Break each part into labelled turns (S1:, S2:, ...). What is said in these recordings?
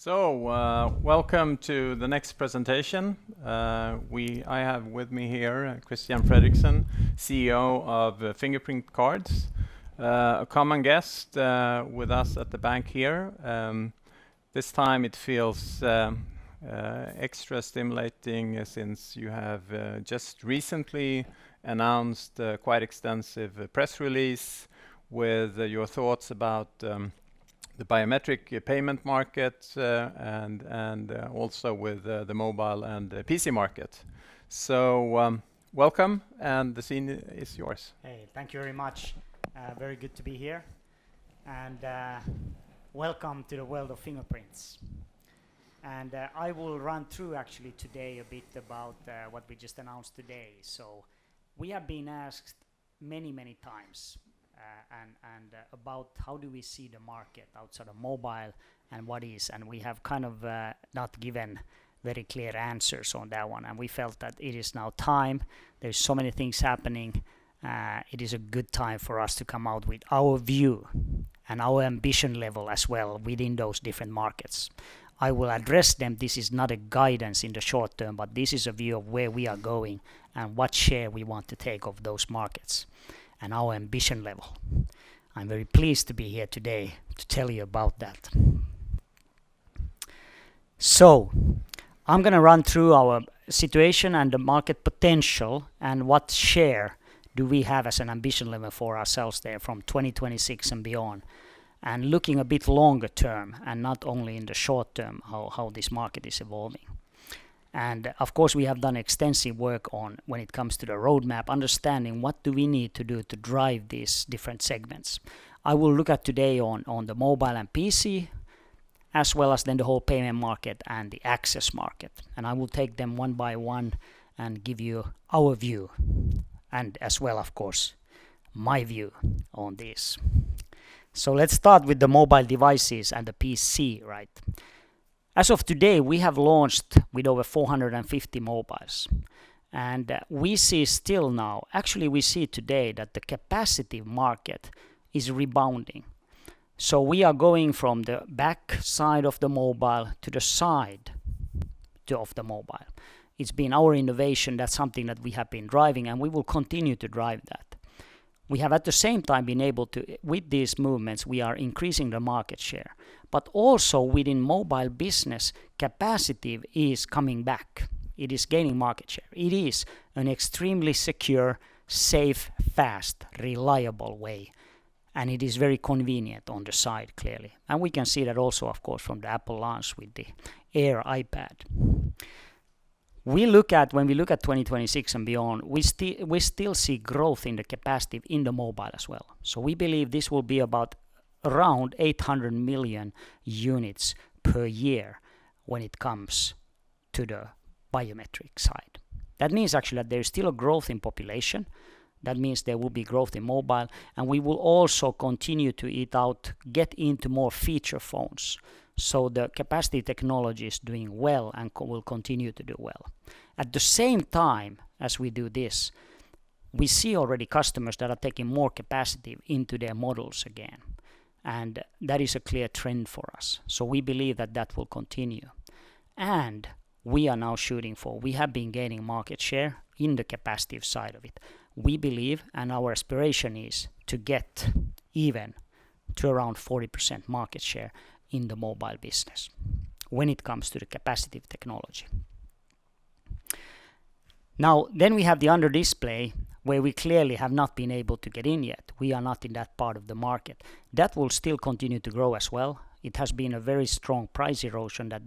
S1: Welcome to the next presentation. I have with me here Christian Fredrikson, CEO of Fingerprint cards, a common guest with us at the bank here. This time it feels extra stimulating since you have just recently announced a quite extensive press release with your thoughts about the biometric payment market and also with the mobile and PC market. So welcome, and the scene is yours.
S2: Hey, thank you very much. Very good to be here, and welcome to the world of fingerprints. And I will run through actually today a bit about what we just announced today. So we have been asked many times and about how do we see the market outside of mobile and what is, and we have kind of not given very clear answers on that one, and we felt that it is now time. There's so many things happening. It is a good time for us to come out with our view and our ambition level as well within those different markets. I will address them. This is not a guidance in the short term, but this is a view of where we are going and what share we want to take of those markets and our ambition level. I'm very pleased to be here today to tell you about that. So, I'm going to run through our situation and the market potential and what share do we have as an ambition level for ourselves there from 2026 and beyond. And looking a bit longer term and not only in the short term how this market is evolving. And of course we have done extensive work on when it comes to the roadmap, understanding what do we need to do to drive these different segments. I will look at today on the mobile and PC, as well as then the whole payment market and the access market. And I will take them one by one and give you our view, and as well of course my view on this. So let's start with the mobile devices and the PC, right? As of today, we have launched with over 450 mobiles. And we see still now, actually we see today that the capacitive market is rebounding. So we are going from the back side of the mobile to the side of the mobile. It's been our innovation, that's something that we have been driving, and we will continue to drive that. We have at the same time been able to, with these movements, we are increasing the market share. But also within mobile business, capacitive is coming back. It is gaining market share. It is an extremely secure, safe, fast, reliable way. And it is very convenient on the side, clearly. And we can see that also, of course, from the Apple launch with the Air iPad. When we look at 2026 and beyond, we still see growth in the capacitive in the mobile as well. So we believe this will be about around 800 million units per year when it comes to the biometric side. That means actually that there is still a growth in population. That means there will be growth in mobile, and we will also continue to get into more feature phones. So the capacitive technology is doing well and will continue to do well. At the same time as we do this, we see already customers that are taking more capacitive into their models again. And that is a clear trend for us. So we believe that that will continue. And we are now shooting for, we have been gaining market share in the capacitive side of it. We believe, and our aspiration is to get even to around 40% market share in the mobile business when it comes to the capacitive technology. Now, then we have the under display where we clearly have not been able to get in yet. We are not in that part of the market. That will still continue to grow as well. It has been a very strong price erosion that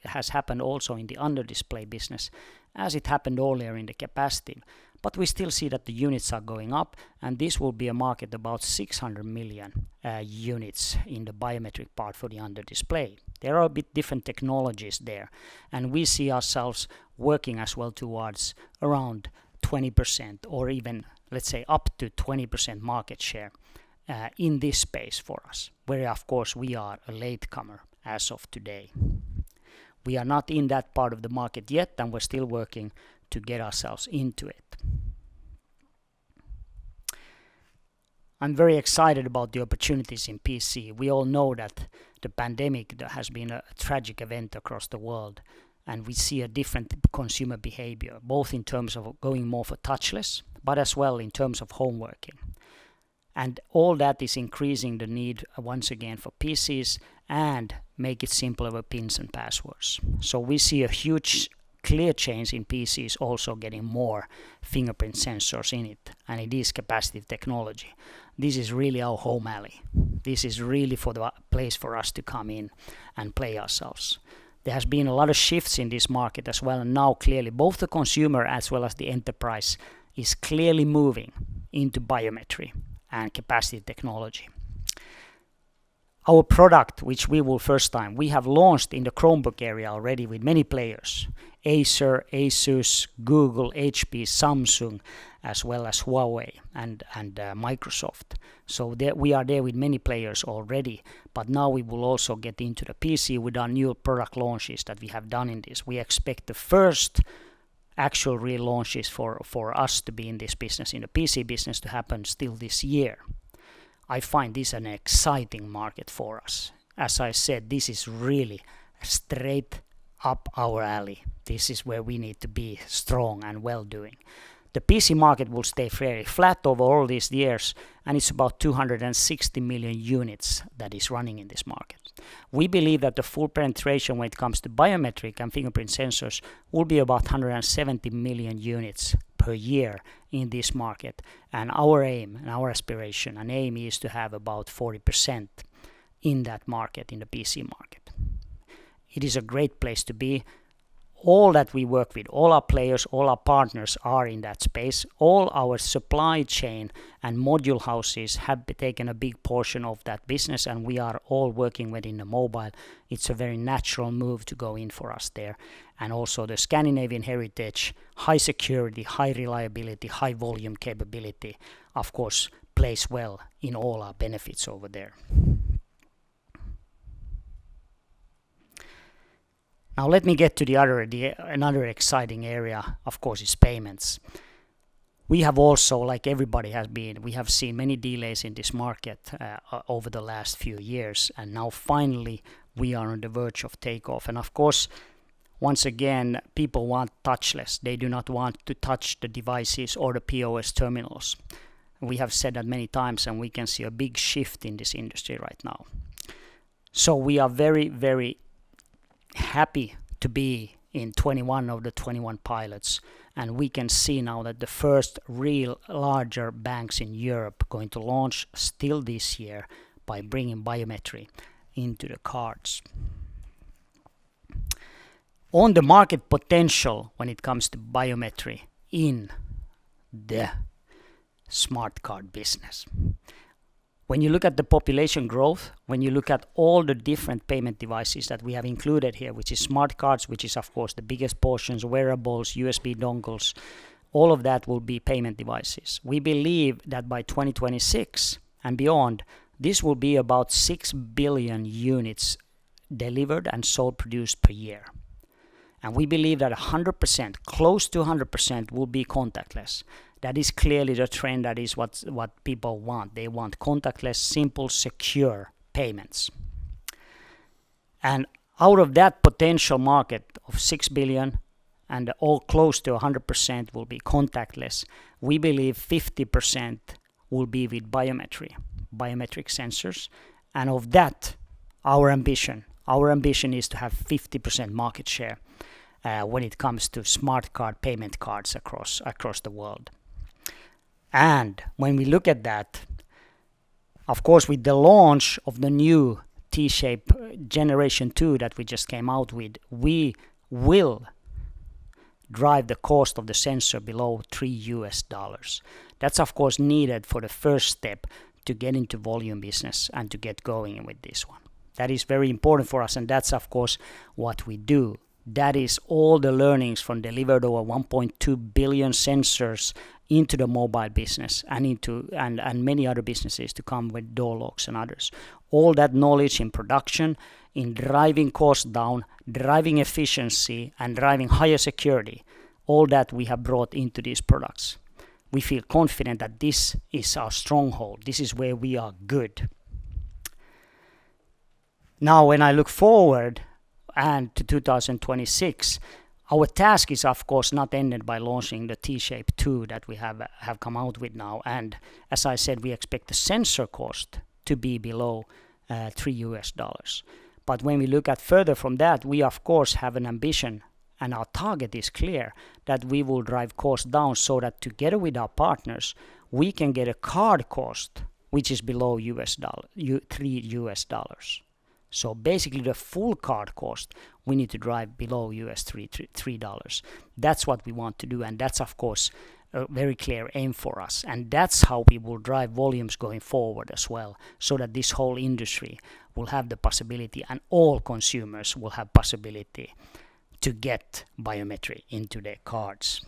S2: has happened also in the under display business as it happened earlier in the capacitive. But we still see that the units are going up, and this will be a market about 600 million units in the biometric part for the under display. There are a bit different technologies there, and we see ourselves working as well towards around 20% or even, let's say, up to 20% market share in this space for us, where of course we are a latecomer as of today. We are not in that part of the market yet, and we're still working to get ourselves into it. I'm very excited about the opportunities in PC. We all know that the pandemic has been a tragic event across the world, and we see a different consumer behavior, both in terms of going more for touchless, but as well in terms of home working. And all that is increasing the need once again for PCs and make it simpler with pins and passwords. So we see a huge clear change in PCs also getting more fingerprint sensors in it, and it is capacitive technology. This is really our home alley. This is really for the place for us to come in and play ourselves. There has been a lot of shifts in this market as well, and now clearly both the consumer as well as the enterprise is clearly moving into biometry and capacitive technology. Our product, which we have launched in the Chromebook area already with many players. Acer, Asus, Google, HP, Samsung, as well as Huawei and Microsoft. So we are there with many players already, but now we will also get into the PC with our new product launches that we have done in this. We expect the first actual real launches for us to be in this business, in the PC business, to happen still this year. I find this an exciting market for us. As I said, this is really straight up our alley. This is where we need to be strong and well doing. The PC market will stay fairly flat over all these years, and it's about 260 million units that is running in this market. We believe that the full penetration when it comes to biometric and fingerprint sensors will be about 170 million units per year in this market. And our aim and our aspiration and aim is to have about 40% in that market, in the PC market. It is a great place to be. All that we work with, all our players, all our partners are in that space. All our supply chain and module houses have taken a big portion of that business, and we are all working within the mobile. It's a very natural move to go in for us there. And also the Scandinavian heritage, high security, high reliability, high volume capability, of course, plays well in all our benefits over there. Now let me get to another exciting area, of course, is payments. We have also, like everybody has been, we have seen many delays in this market over the last few years, and now finally we are on the verge of takeoff. And of course, once again, people want touchless. They do not want to touch the devices or the POS terminals. We have said that many times, and we can see a big shift in this industry right now. So we are very, very happy to be in 21 of the 21 pilots, and we can see now that the first real larger banks in Europe going to launch still this year by bringing biometry into the cards. On the market potential when it comes to biometry in the smart card business. When you look at the population growth, when you look at all the different payment devices that we have included here, which is smart cards, which is of course the biggest portions, wearables, USB dongles, all of that will be payment devices. We believe that by 2026 and beyond, this will be about 6 billion units delivered and sold produced per year. And we believe that 100%, close to 100%, will be contactless. That is clearly the trend. That is what people want. They want contactless, simple, secure payments. And out of that potential market of 6 billion and all close to 100% will be contactless, we believe 50% will be with biometric sensors. And of that, our ambition is to have 50% market share when it comes to smart card payment cards across the world. And when we look at that, of course, with the launch of the new T-Shape Generation 2 that we just came out with, we will drive the cost of the sensor below $3. That's, of course, needed for the first step to get into volume business and to get going with this one. That is very important for us, and that's, of course, what we do. That is all the learnings from delivered over 1.2 billion sensors into the mobile business and many other businesses to come with door locks and others. All that knowledge in production, in driving costs down, driving efficiency, and driving higher security, all that we have brought into these products. we feel confident that this is our stronghold. This is where we are good. Now, when I look forward and to 2026, our task is, of course, not ended by launching the T-Shape 2 that we have come out with now. And as I said, we expect the sensor cost to be below $3. But when we look at further from that, we of course have an ambition, and our target is clear, that we will drive costs down so that together with our partners, we can get a card cost which is below $3. So basically the full card cost we need to drive below $3. That's what we want to do, and that's of course a very clear aim for us, and that's how we will drive volumes going forward as well, so that this whole industry will have the possibility, and all consumers will have possibility to get biometry into their cards.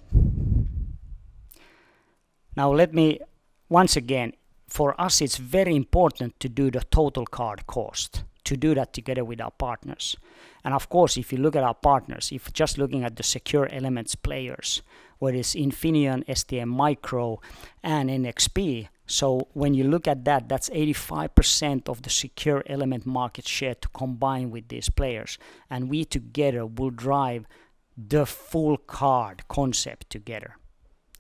S2: Now let me once again, for us it's very important to do the total card cost, to do that together with our partners. And of course, if you look at our partners, if just looking at the secure elements players, whether it's Infineon, STM Micro, and NXP, so when you look at that, that's 85% of the secure element market share to combine with these players. And we together will drive the full card concept together.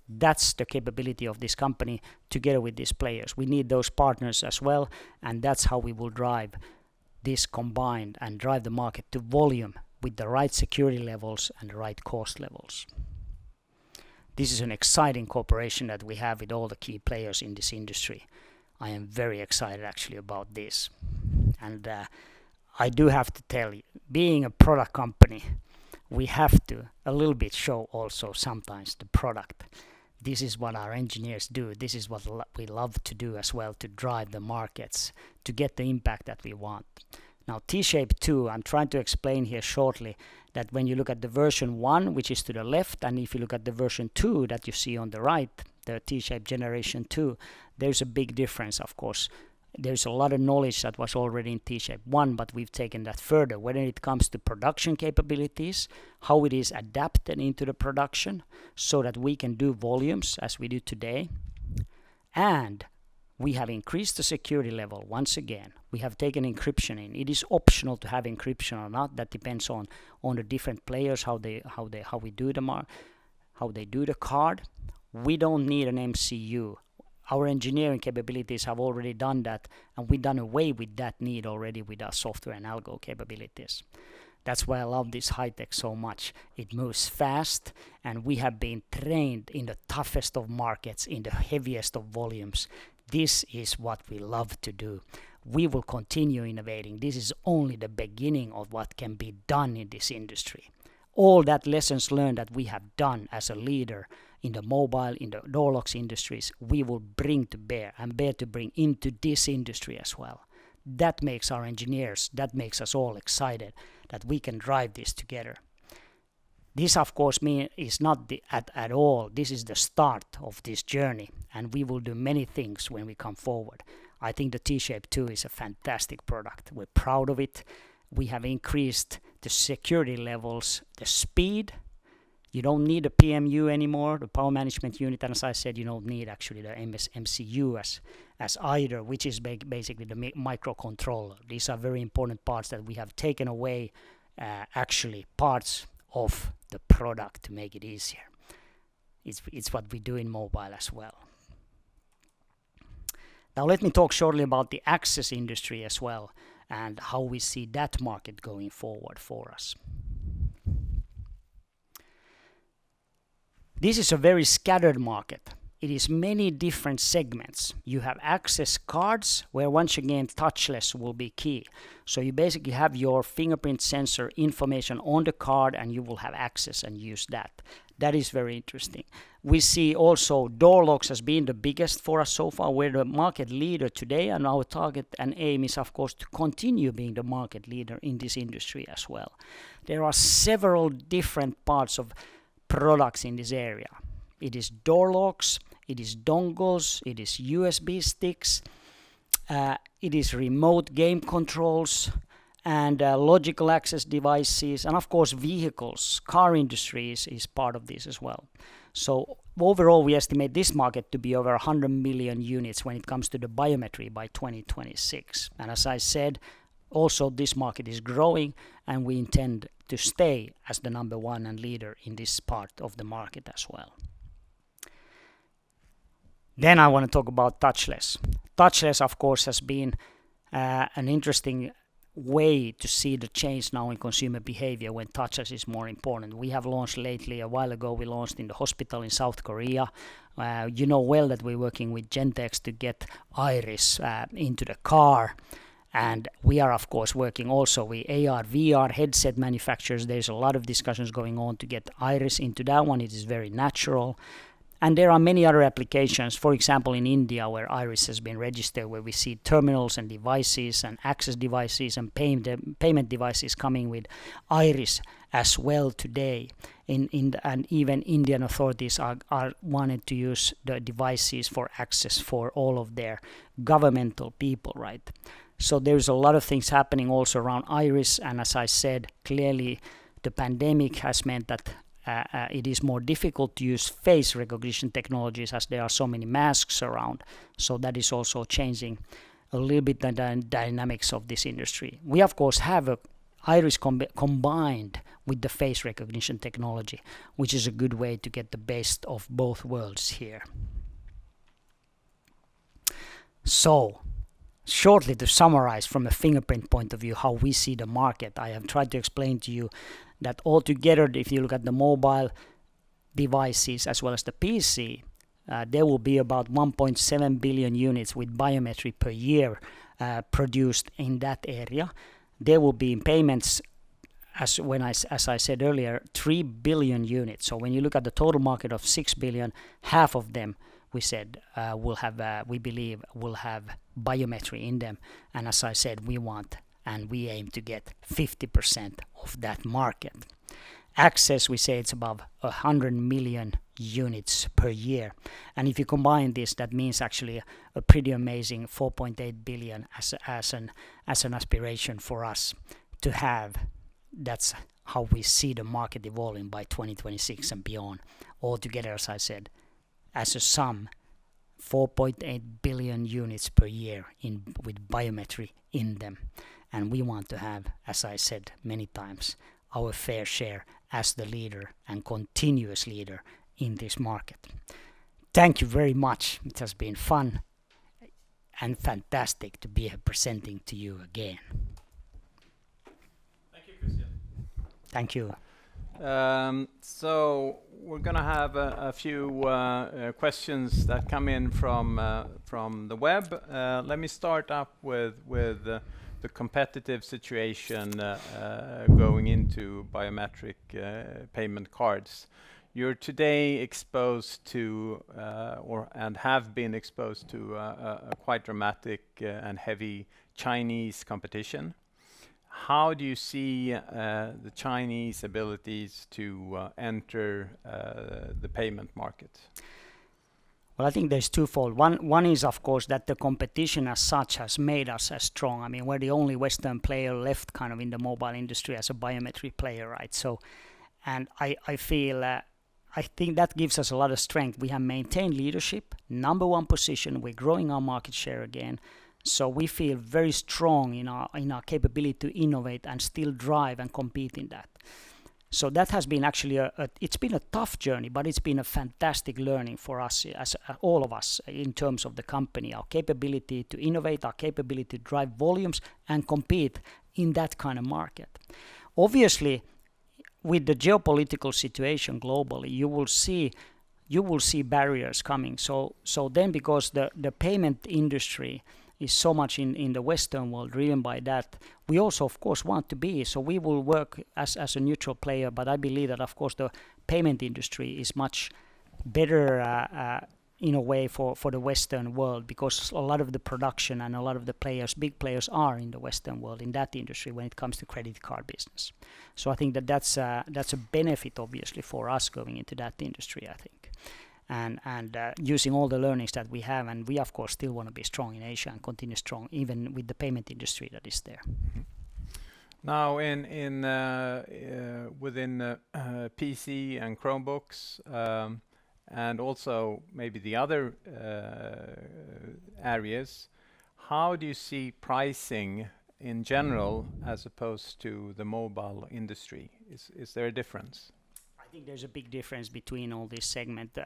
S2: That's the capability of this company together with these players. We need those partners as well, and that's how we will drive this combined and drive the market to volume with the right security levels and the right cost levels. This is an exciting cooperation that we have with all the key players in this industry. I am very excited actually about this. And I do have to tell you, being a product company, we have to a little bit show also sometimes the product. This is what our engineers do. This is what we love to do as well, to drive the markets, to get the impact that we want. Now T-Shape 2, I'm trying to explain here shortly that when you look at the version 1, which is to the left, and if you look at the version 2 that you see on the right, the T-Shape generation 2, there's a big difference, of course. There's a lot of knowledge that was already in T-Shape 1, but we've taken that further, whether it comes to production capabilities, how it is adapted into the production, so that we can do volumes as we do today. And we have increased the security level once again. We have taken encryption in. It is optional to have encryption or not. That depends on the different players, how they do the card. We don't need an MCU. Our engineering capabilities have already done that, and we've done away with that need already with our software and algo capabilities. That's why I love this high tech so much. It moves fast, and we have been trained in the toughest of markets, in the heaviest of volumes. This is what we love to do. We will continue innovating. This is only the beginning of what can be done in this industry. All that lessons learned that we have done as a leader in the mobile, in the door locks industries, we will bring to bear and bear to bring into this industry as well. That makes our engineers, that makes us all excited that we can drive this together. This, of course, is not at all. This is the start of this journey, and we will do many things when we come forward. I think the T-Shape 2 is a fantastic product. We're proud of it. We have increased the security levels, the speed. You don't need a PMU anymore, the power management unit, and as I said, you don't need actually the MCU as either, which is basically the microcontroller. These are very important parts that we have taken away, actually parts of the product to make it easier. It's what we do in mobile as well. Now let me talk shortly about the access industry as well, and how we see that market going forward for us. This is a very scattered market. It is many different segments. You have access cards, where once again touchless will be key. So you basically have your fingerprint sensor information on the card, and you will have access and use that. That is very interesting. We see also door locks as being the biggest for us so far. We're the market leader today, and our target and aim is, of course, to continue being the market leader in this industry as well. There are several different parts of products in this area. It is door locks, it is dongles, it is USB sticks, it is remote game controls, and logical access devices, and of course vehicles. Car industry is part of this as well. So overall, we estimate this market to be over 100 million units when it comes to the biometry by 2026. And as I said, also this market is growing, and we intend to stay as the number one and leader in this part of the market as well. Then I want to talk about touchless. Touchless, of course, has been an interesting way to see the change now in consumer behavior when touchless is more important. We have launched lately, a while ago, we launched in the hospital in South Korea. You know well that we're working with Gentex to get iris into the car. And we are, of course, working also with AR, VR headset manufacturers. There's a lot of discussions going on to get iris into that one. It is very natural. And there are many other applications, for example, in India, where iris has been registered, where we see terminals and devices and access devices and payment devices coming with iris as well today. And even Indian authorities are wanting to use the devices for access for all of their governmental people, right? So there's a lot of things happening also around iris. And as I said, clearly the pandemic has meant that it is more difficult to use face recognition technologies as there are so many masks around. So that is also changing a little bit the dynamics of this industry. We, of course, have a iris combined with the face recognition technology, which is a good way to get the best of both worlds here. So, shortly to summarize from a Fingerprint point of view how we see the market, I have tried to explain to you that altogether, if you look at the mobile devices as well as the PC, there will be about 1.7 billion units with biometry per year produced in that area. There will be in payments, as I said earlier, 3 billion units. So when you look at the total market of 6 billion, half of them we said will have, we believe, will have biometry in them. And as I said, we want and we aim to get 50% of that market. Access, we say it's above 100 million units per year. And if you combine this, that means actually a pretty amazing 4.8 billion as an aspiration for us to have. That's how we see the market evolving by 2026 and beyond. Altogether, as I said, as a sum, 4.8 billion units per year with biometry in them. And we want to have, as I said many times, our fair share as the leader and continuous leader in this market. Thank you very much. It has been fun and fantastic to be here presenting to you again.
S1: Thank you, Christian.
S2: Thank you.
S1: So we're going to have a few questions that come in from the web. Let me start up with the competitive situation going into biometric payment cards. You're today exposed to and have been exposed to a quite dramatic and heavy Chinese competition. How do you see the Chinese abilities to enter the payment market?
S2: Well, I think there's twofold. One is, of course, that the competition as such has made us as strong. I mean, we're the only Western player left kind of in the mobile industry as a biometric player, right? So, and I feel, I think that gives us a lot of strength. We have maintained leadership, number one position. We're growing our market share again. So we feel very strong in our capability to innovate and still drive and compete in that. So that has been actually it's been a tough journey, but it's been a fantastic learning for us, as all of us, in terms of the company, our capability to innovate, our capability to drive volumes and compete in that kind of market. Obviously, with the geopolitical situation globally, you will see barriers coming. So then, because the payment industry is so much in the Western world, driven by that, we also, of course, want to be. So we will work as a neutral player, but I believe that, of course, the payment industry is much better in a way for the Western world, because a lot of the production and a lot of the players, big players, are in the Western world in that industry when it comes to credit card business. So I think that's a benefit, obviously, for us going into that industry, I think. And using all the learnings that we have, and we of course still want to be strong in Asia and continue strong even with the payment industry that is there.
S1: Now, within PC and Chromebooks, and also maybe the other areas, how do you see pricing in general as opposed to the mobile industry? Is there a difference?
S2: I think there's a big difference between all these segments.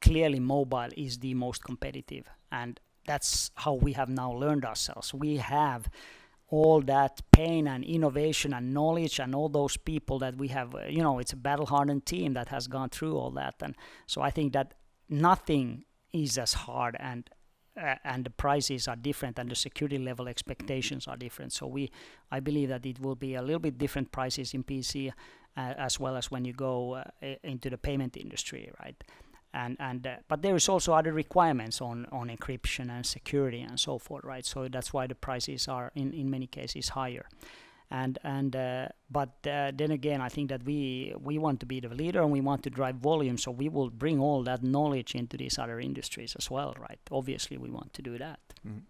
S2: Clearly, mobile is the most competitive, and that's how we have now learned ourselves. We have all that pain and innovation and knowledge and all those people that we have, it's a battle-hardened team that has gone through all that. And so I think that nothing is as hard, and the prices are different, and the security level expectations are different. So I believe that it will be a little bit different prices in PC as well as when you go into the payment industry, right? But there is also other requirements on encryption and security and so forth, right? So that's why the prices are in many cases higher. But then again, I think that we want to be the leader and we want to drive volume, so we will bring all that knowledge into these other industries as well, right? Obviously, we want to do that.
S1: Mm.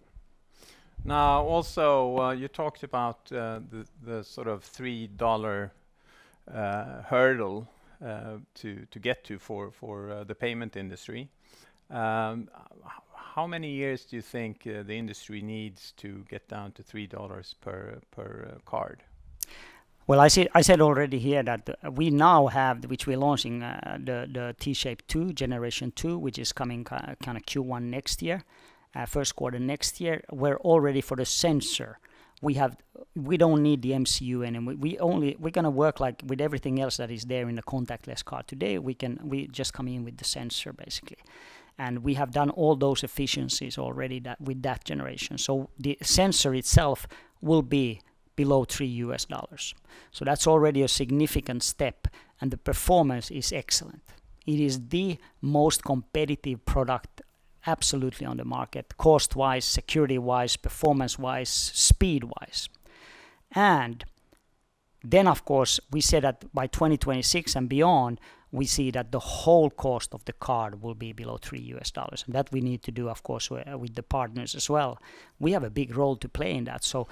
S1: Now, also, you talked about the sort of $3 hurdle to get to for the payment industry. How many years do you think the industry needs to get down to $3 per card?
S2: Well, I said already here that we now have, which we're launching, the T-Shape 2, Generation 2, which is coming kind of Q1 next year, first quarter next year. We're all ready for the sensor. We don't need the MCU anymore. We're gonna work like with everything else that is there in the contactless card today. We just come in with the sensor basically, and we have done all those efficiencies already with that generation. So the sensor itself will be below $3. So that's already a significant step, and the performance is excellent. It is the most competitive product absolutely on the market, cost-wise, security-wise, performance-wise, speed-wise. And then, of course, we said that by 2026 and beyond, we see that the whole cost of the card will be below $3. And that we need to do, of course, with the partners as well. We have a big role to play in that. So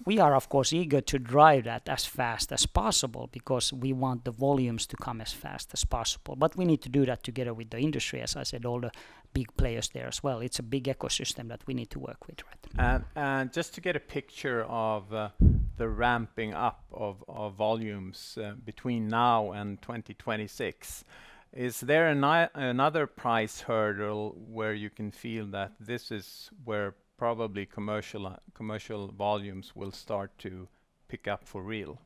S2: we are, of course, eager to drive that as fast as possible because we want the volumes to come as fast as possible. But we need to do that together with the industry, as I said, all the big players there as well. It's a big ecosystem that we need to work with, right?
S1: And just to get a picture of the ramping up of volumes between now and 2026, is there another price hurdle where you can feel that this is where probably commercial volumes will start to pick up for real?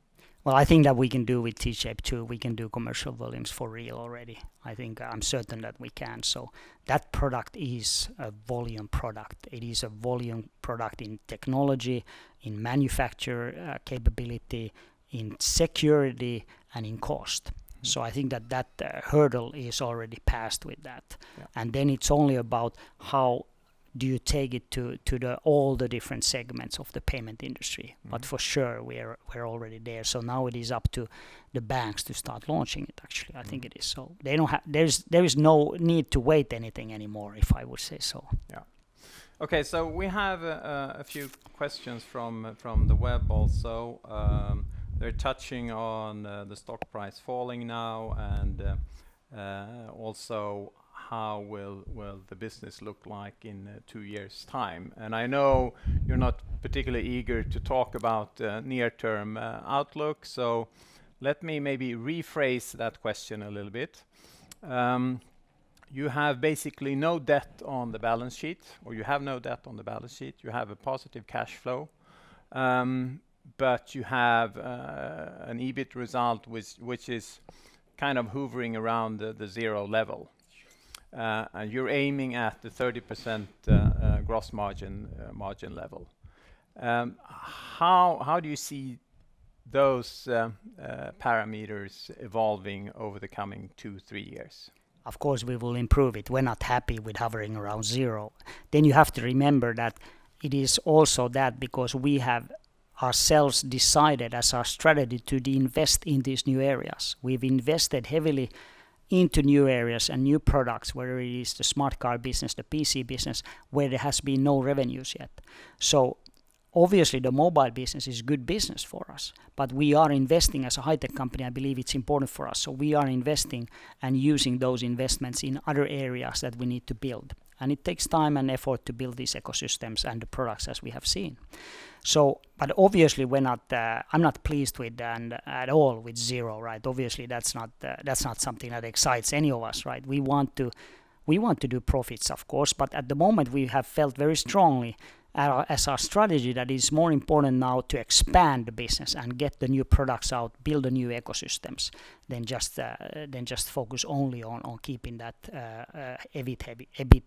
S2: Well, I think that we can do with T-Shape 2, we can do commercial volumes for real already. I'm certain that we can. So that product is a volume product. It is a volume product in technology, in manufacture capability, in security, and in cost. So I think that hurdle is already passed with that. Yeah. And then it's only about how do you take it to all the different segments of the payment industry. Mm-hmm. But for sure, we're already there. So now it is up to the banks to start launching it, actually. I think it is. So they don't there is no need to wait anything anymore, if I would say so.
S1: Yeah. Okay, so we have a few questions from the web also. They're touching on the stock price falling now, and also how will the business look like in 2 years' time? And I know you're not particularly eager to talk about near-term outlook, so let me maybe rephrase that question a little bit. You have basically no debt on the balance sheet, or you have no debt on the balance sheet. You have a positive cash flow, but you have an EBIT result which is kind of hovering around the zero level. And you're aiming at the 30% gross margin level. How do you see those parameters evolving over the coming 2-3 years?
S2: Of course, we will improve it. We're not happy with hovering around zero. Then you have to remember that it is also that because we have ourselves decided as our strategy to invest in these new areas. We've invested heavily into new areas and new products, whether it is the smart card business, the PC business, where there has been no revenues yet. So obviously the mobile business is good business for us, but we are investing as a high-tech company. I believe it's important for us. So we are investing and using those investments in other areas that we need to build. And it takes time and effort to build these ecosystems and the products as we have seen. So, but obviously I'm not pleased with at all with zero, right? Obviously that's not something that excites any of us, right? We want to do profits, of course, but at the moment we have felt very strongly as our strategy that it's more important now to expand the business and get the new products out, build the new ecosystems, than just focus only on keeping that EBIT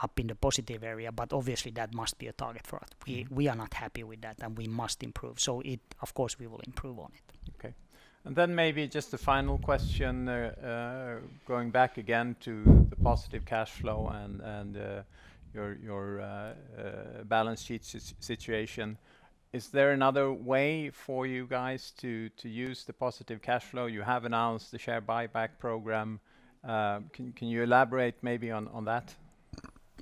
S2: up in the positive area. But obviously that must be a target for us. We are not happy with that, and we must improve. So of course we will improve on it.
S1: Okay. And then maybe just a final question, going back again to the positive cash flow and your balance sheet situation. Is there another way for you guys to use the positive cash flow? You have announced the share buyback program. Can you elaborate maybe on that?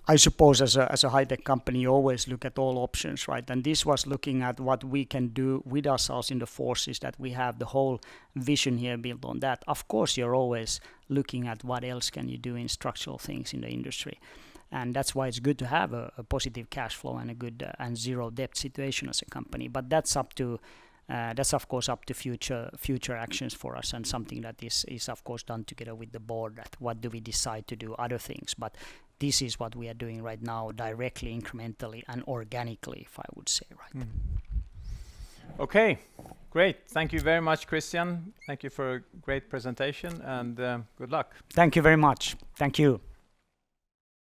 S2: I suppose as a high-tech company, you always look at all options, right? And this was looking at what we can do with ourselves in the forces that we have. The whole vision here built on that. Of course, you're always looking at what else can you do in structural things in the industry. And that's why it's good to have a positive cash flow and a good and zero debt situation as a company. But that's of course up to future actions for us, and something that is of course done together with the board. That what do we decide to do other things, but this is what we are doing right now, directly, incrementally, and organically, if I would say, right.
S1: Okay, great. Thank you very much, Christian. Thank you for a great presentation, and good luck.
S2: Thank you very much. Thank you.